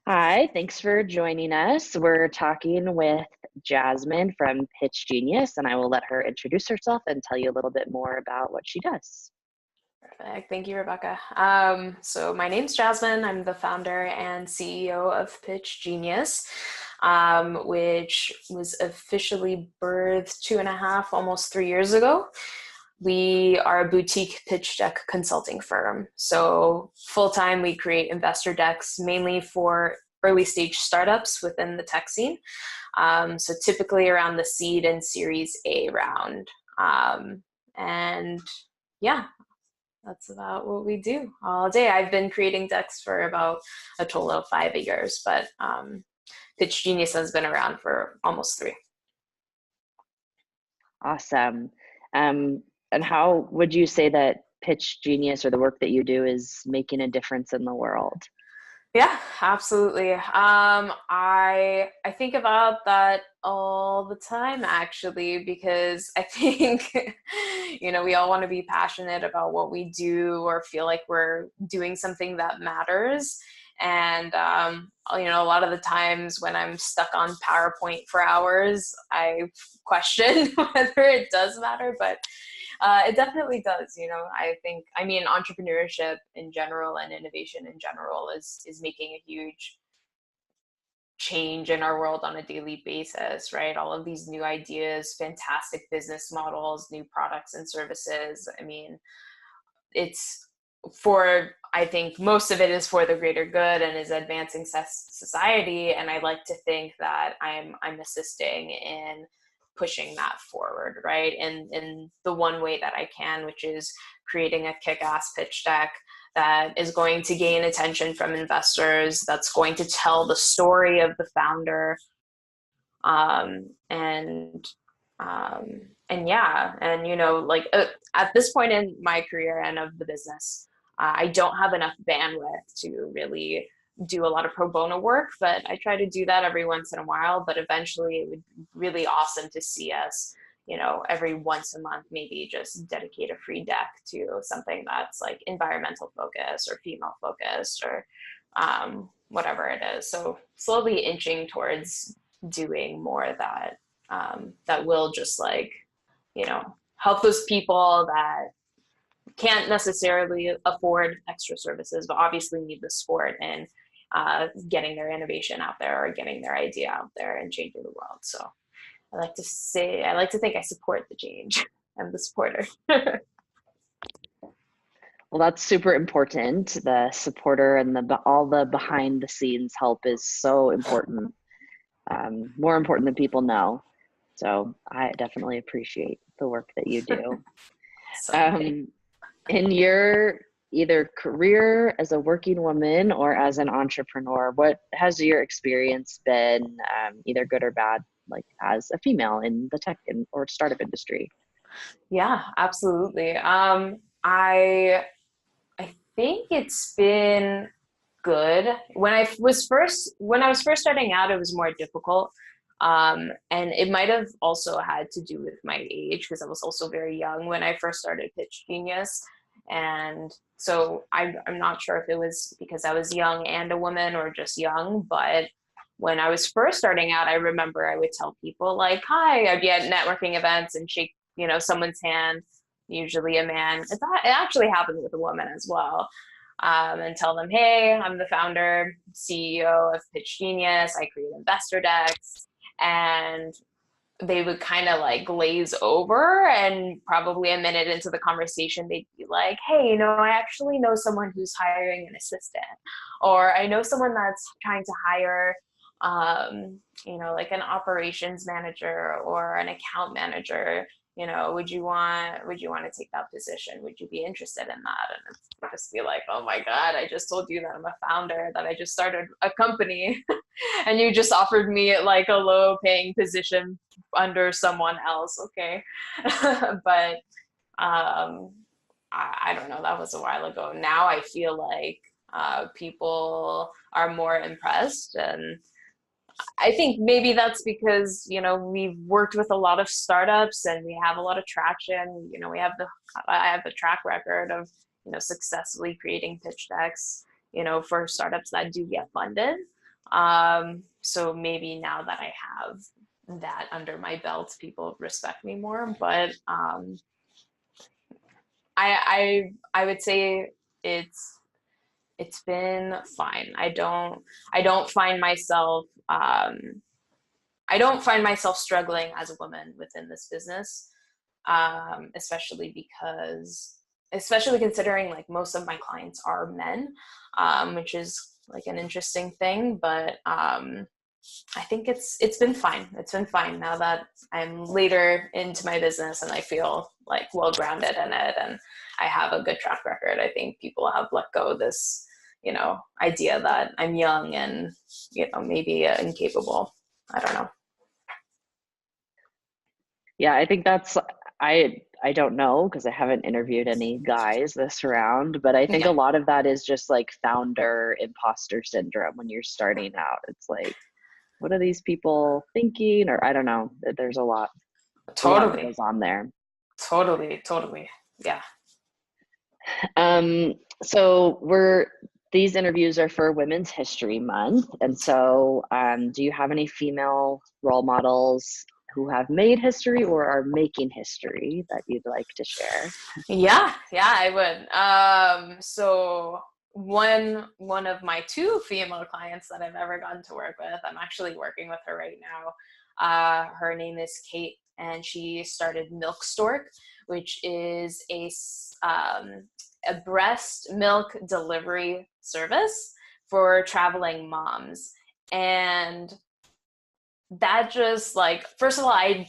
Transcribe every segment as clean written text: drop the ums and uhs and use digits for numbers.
Hi, thanks for joining us. We're talking with Jasmine from Pitch Genius, and I will let her introduce herself and tell you a little bit more about what she does. Perfect. Thank you, Rebecca. So my name's Jasmine. I'm the founder and CEO of Pitch Genius, which was officially birthed 2.5, almost 3 years ago. We are a boutique pitch deck consulting firm. So full time, we create investor decks mainly for early stage startups within the tech scene. So typically around the seed and Series A round. And yeah, that's about what we do all day. I've been creating decks for about a total of 5 years, but Pitch Genius has been around for almost 3. Awesome. And how would you say that Pitch Genius or the work that you do is making a difference in the world? Yeah, absolutely. I think about that all the time actually, because I think we all want to be passionate about what we do or feel like we're doing something that matters. And a lot of the times when I'm stuck on PowerPoint for hours, I question whether it does matter, but it definitely does. I mean, entrepreneurship in general and innovation in general is making a huge change in our world on a daily basis, right? All of these new ideas, fantastic business models, new products and services. I mean, it's I think most of it is for the greater good and is advancing society. And I like to think that I'm assisting in pushing that forward, right? And in the one way that I can, which is creating a kick-ass pitch deck that is going to gain attention from investors, that's going to tell the story of the founder, um, and and yeah, and at this point in my career and of the business, I don't have enough bandwidth to really do a lot of pro bono work, but I try to do that every once in a while. But eventually, it would be really awesome to see us, every once a month, maybe just dedicate a free deck to something that's like environmental focus or female focused or whatever it is. So slowly inching towards doing more of that, that will just help those people that can't necessarily afford extra services, but obviously need the support and getting their innovation out there or getting their idea out there and changing the world. So I like to think I support the change. I'm the supporter. Well, that's super important. The supporter and all the behind the scenes help is so important, more important than people know. So I definitely appreciate the work that you do. Someday. Um, in your either career as a working woman or as an entrepreneur, what has your experience been, either good or bad, like as a female in the tech or startup industry? Yeah, absolutely. I think it's been good. When I was first starting out, it was more difficult. And it might have also had to do with my age because I was also very young when I first started Pitch Genius. And so I'm not sure if it was because I was young and a woman or just young, but when I was first starting out, I remember I would tell people like, hi, I'd be at networking events and shake, someone's hand, usually a man. It actually happened with a woman as well. And tell them, hey, I'm the founder, CEO of Pitch Genius. I create investor decks. And they would kind of like glaze over, and probably a minute into the conversation they'd be like, hey, I actually know someone who's hiring an assistant, or I know someone that's trying to hire like an operations manager or an account manager. Would you want to take that position? Would you be interested in that? And it's just be like, oh my god, I just told you that I'm a founder, that I just started a company, and you just offered me like a low paying position under someone else. Okay. But I don't know, that was a while ago. Now I feel like people are more impressed, and I think maybe that's because, we've worked with a lot of startups and we have a lot of traction. I have a track record of, successfully creating pitch decks, for startups that do get funded. So maybe now that I have that under my belt, people respect me more. But I would say it's been fine. I don't find myself I don't find myself struggling as a woman within this business, especially especially considering like most of my clients are men, which is like an interesting thing. But I think it's been fine. It's been fine now that I'm later into my business and I feel like well grounded in it and I have a good track record. I think people have let go of this, idea that I'm young and maybe incapable. I don't know. Yeah, I think I don't know because I haven't interviewed any guys this round, but I think Yeah. a lot of that is just like founder imposter syndrome when you're starting out. It's like, what are these people thinking? Or I don't know. There's a lot that Totally. goes on there. Totally. Totally. Yeah. So these interviews are for Women's History Month, and so do you have any female role models who have made history or are making history that you'd like to share? Yeah, yeah, I would. So one of my two female clients that I've ever gotten to work with, I'm actually working with her right now. Her name is Kate, and she started Milk Stork, which is a breast milk delivery service for traveling moms. And that just like, first of all, I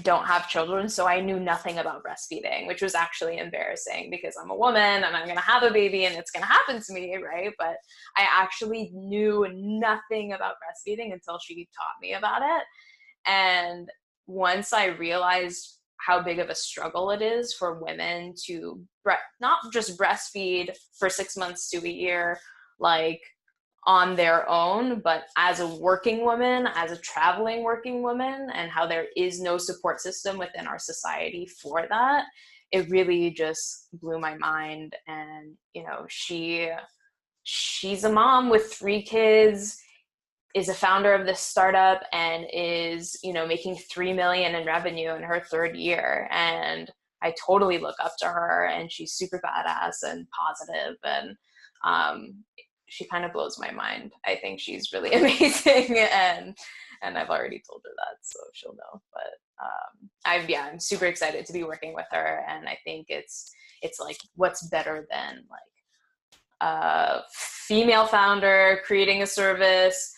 don't have children, so I knew nothing about breastfeeding, which was actually embarrassing because I'm a woman and I'm going to have a baby and it's going to happen to me, right? But I actually knew nothing about breastfeeding until she taught me about it. And once I realized how big of a struggle it is for women to not just breastfeed for 6 months to a year, like on their own, but as a working woman, as a traveling working woman, and how there is no support system within our society for that, it really just blew my mind. And she's a mom with 3 kids, is a founder of this startup, and is making 3 million in revenue in her third year. And I totally look up to her, and she's super badass and positive, and she kind of blows my mind. I think she's really amazing, and I've already told her that, so she'll know. But I'm super excited to be working with her, and I think it's like, what's better than like a female founder creating a service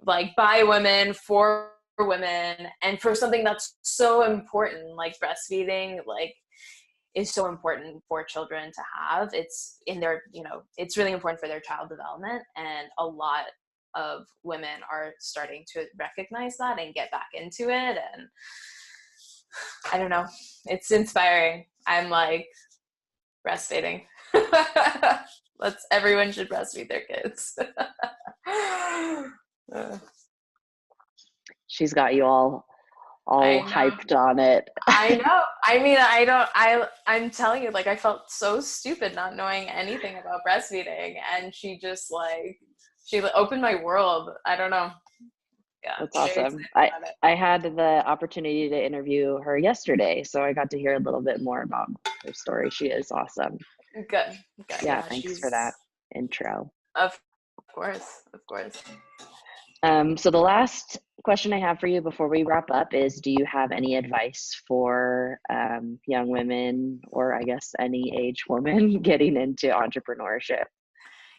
like by women for women, and for something that's so important like breastfeeding, like is so important for children to have. It's in their, it's really important for their child development, and a lot of women are starting to recognize that and get back into it. And I don't know, it's inspiring. I'm like, breastfeeding. Everyone should breastfeed their kids. She's got you all I know. hyped on it. I know. I mean, I'm telling you, like, I felt so stupid not knowing anything about breastfeeding. And she opened my world. I don't know. Yeah. That's Very awesome. excited I about it. I had the opportunity to interview her yesterday, so I got to hear a little bit more about her story. She is awesome. Good. Good. Yeah, Yeah. thanks for that intro. Of course. Of course. So the last question I have for you before we wrap up is, do you have any advice for young women, or I guess any age woman getting into entrepreneurship?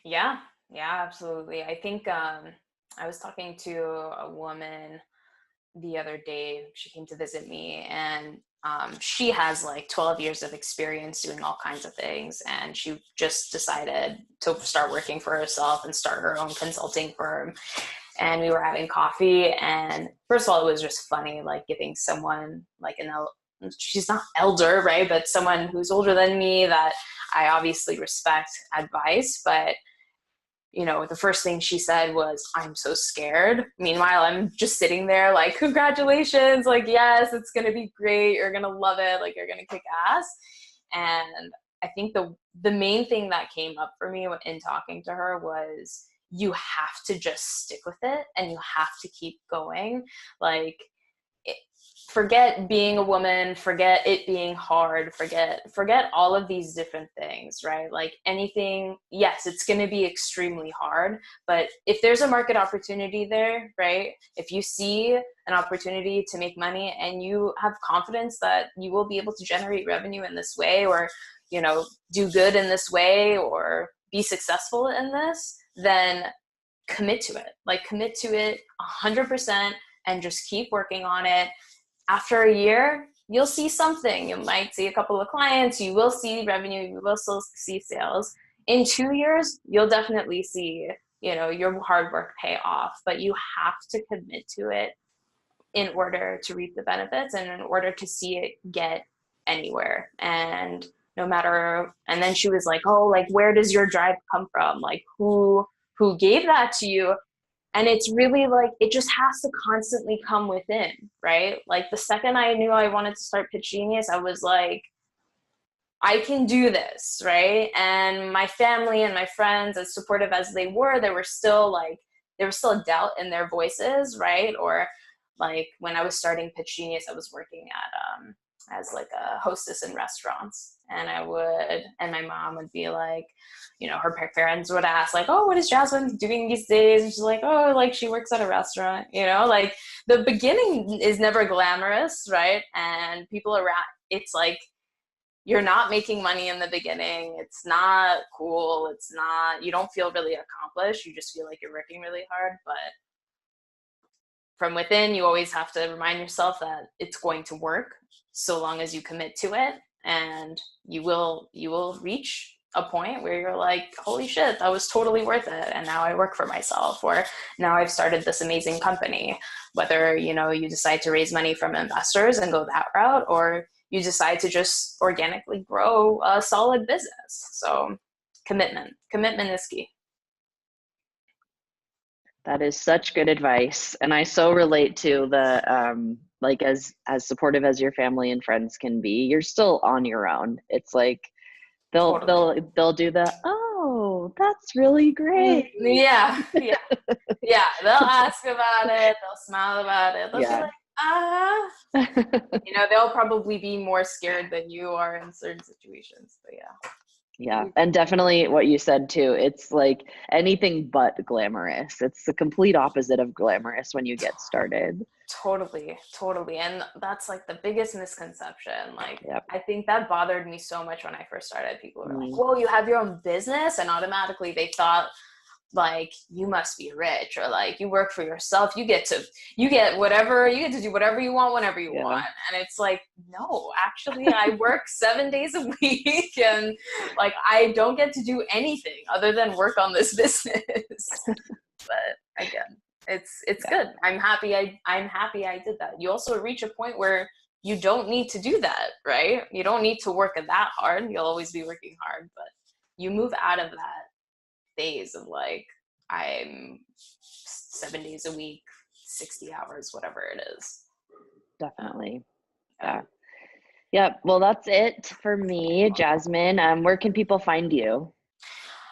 Yeah. Yeah, absolutely. I think, I was talking to a woman the other day. She came to visit me, and she has like 12 years of experience doing all kinds of things, and she just decided to start working for herself and start her own consulting firm. And we were having coffee, and first of all, it was just funny, like giving someone like she's not elder, right, but someone who's older than me that I obviously respect, advice. But the first thing she said was, "I'm so scared." Meanwhile, I'm just sitting there like, "Congratulations, like, yes, it's going to be great. You're going to love it. Like, you're going to kick ass." And I think the main thing that came up for me in talking to her was, you have to just stick with it and you have to keep going. Like, forget being a woman, forget it being hard, forget all of these different things, right? Like anything, yes, it's going to be extremely hard, but if there's a market opportunity there, right? If you see an opportunity to make money and you have confidence that you will be able to generate revenue in this way, or, you know, do good in this way, or be successful in this, then commit to it. Like, commit to it 100% and just keep working on it. After a year, you'll see something. You might see a couple of clients, you will see revenue, you will still see sales. In 2 years, you'll definitely see, you know, your hard work pay off, but you have to commit to it in order to reap the benefits and in order to see it get anywhere. And no matter, and then she was like, oh, like, where does your drive come from? Like, who gave that to you? And it's really like, it just has to constantly come within, right? Like, the second I knew I wanted to start Pitch Genius, I was like, I can do this, right? And my family and my friends, as supportive as they were, there was still a doubt in their voices, right? Or like, when I was starting Pitch Genius, I was working at as like a hostess in restaurants, and my mom would be like, you know, her parents would ask like, oh, what is Jasmine doing these days? And she's like, oh, like, she works at a restaurant, you know. Like, the beginning is never glamorous, right? And people around, it's like, you're not making money in the beginning. It's not cool. It's not, you don't feel really accomplished. You just feel like you're working really hard. But from within, you always have to remind yourself that it's going to work so long as you commit to it. And you will reach a point where you're like, holy shit, that was totally worth it. And now I work for myself, or now I've started this amazing company. Whether, you know, you decide to raise money from investors and go that route, or you decide to just organically grow a solid business. So commitment is key. That is such good advice. And I so relate to the, like, as supportive as your family and friends can be, you're still on your own. It's like, Totally. they'll do the, oh, that's really great. Yeah. They'll ask about it. They'll smile about it. They'll be like, you know, they'll probably be more scared than you are in certain situations. But yeah. Yeah. And definitely what you said too. It's like anything but glamorous. It's the complete opposite of glamorous when you get started. Totally. And that's like the biggest misconception. Like, Yep. I think that bothered me so much when I first started. People were like, whoa, you have your own business? And automatically they thought, like, you must be rich, or like, you work for yourself, you get to do whatever you want whenever you want. And it's like, no, actually, I work 7 days a week, and like, I don't get to do anything other than work on this business. But again, it's good. I'm happy I did that. You also reach a point where you don't need to do that, right? You don't need to work that hard. You'll always be working hard, but you move out of that phase of like, I'm 7 days a week, 60 hours, whatever it is. Definitely. Yeah. Yep. Well, that's it for me, Jasmine. Where can people find you?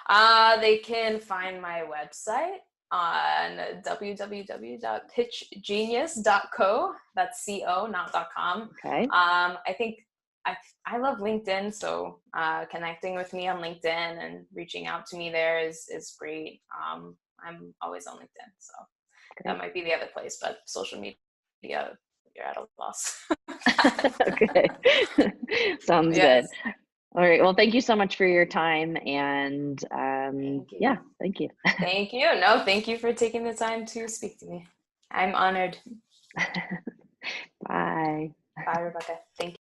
They can find my website on www.pitchgenius.co. That's co, not .com. Okay. I think I love LinkedIn, so connecting with me on LinkedIn and reaching out to me there is great. I'm always on LinkedIn, so that might be the other place, but social media, you're at a loss. Okay. Sounds good. All right. Well, thank you so much for your time. And thank you. Thank you. No, thank you for taking the time to speak to me. I'm honored. Bye. Bye, Rebecca. Thank you.